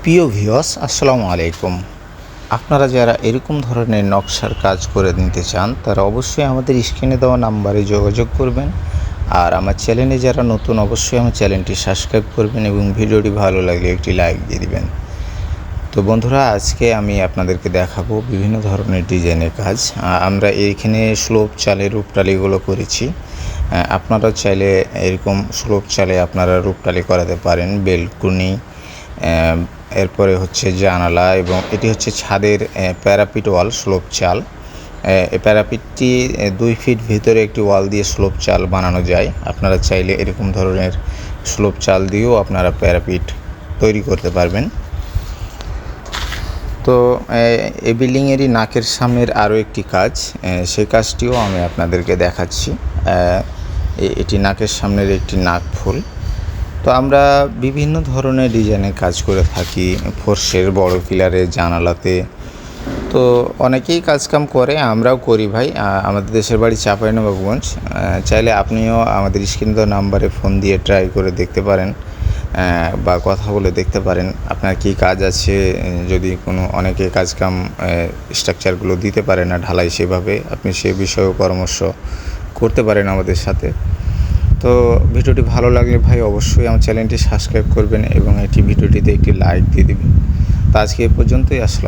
প্রিয় ভিউয়ার্স, আসসালামু আলাইকুম। আপনারা যারা এরকম ধরনের নকশার কাজ করে নিতে চান তারা অবশ্যই আমাদের স্ক্রিনে দেওয়া নাম্বারে যোগাযোগ করবেন। আর আমার চ্যানেলে যারা নতুন অবশ্যই আমার চ্যানেলটি সাবস্ক্রাইব করবেন এবং ভিডিওটি ভালো লাগলে একটি লাইক দিয়ে দিবেন। তো বন্ধুরা, আজকে আমি আপনাদেরকে দেখাবো বিভিন্ন ধরনের ডিজাইনের কাজ। আমরা এইখানে স্লোপ চালে রূপটালিগুলো করেছি। আপনারা চাইলে এরকম স্লোপ চালে আপনারা রূপটালি করাতে পারেন। বেলকুনি, এরপরে হচ্ছে জানালা, এবং এটি হচ্ছে ছাদের প্যারাপিট ওয়াল স্লোপ চাল। এই প্যারাপিটটি 2 ফিট ভিতরে একটি ওয়াল দিয়ে স্লোপ চাল বানানো যায়। আপনারা চাইলে এরকম ধরনের স্লোপ চাল দিয়েও আপনারা প্যারাপিট তৈরি করতে পারবেন। তো এই বিল্ডিংয়েরই নাকের সামনের আরও একটি কাজ, সেই কাজটিও আমি আপনাদেরকে দেখাচ্ছি। এটি নাকের সামনের একটি নাক ফুল। তো আমরা বিভিন্ন ধরনের ডিজাইনের কাজ করে থাকি, ফোর্সের বড় পিলারে, জানালাতে। তো অনেকেই কাজকাম করে, আমরাও করি ভাই। আমাদের দেশের বাড়ি চাঁপাইনবাবগঞ্জ। চাইলে আপনিও আমাদের স্ক্রিন দেওয়া নাম্বারে ফোন দিয়ে ট্রাই করে দেখতে পারেন, বা কথা বলে দেখতে পারেন আপনার কী কাজ আছে। যদি কোনো অনেকে কাজকাম স্ট্রাকচারগুলো দিতে পারে না ঢালাই সেভাবে, আপনি সে বিষয়েও পরামর্শ করতে পারেন আমাদের সাথে। তো ভিডিওটি ভালো লাগলে ভাই অবশ্যই আমার চ্যানেলটি সাবস্ক্রাইব করবেন এবং ভিডিওটিতে একটি লাইক দিয়ে দেবেন। তো আজকে এ পর্যন্তই। আসসালামু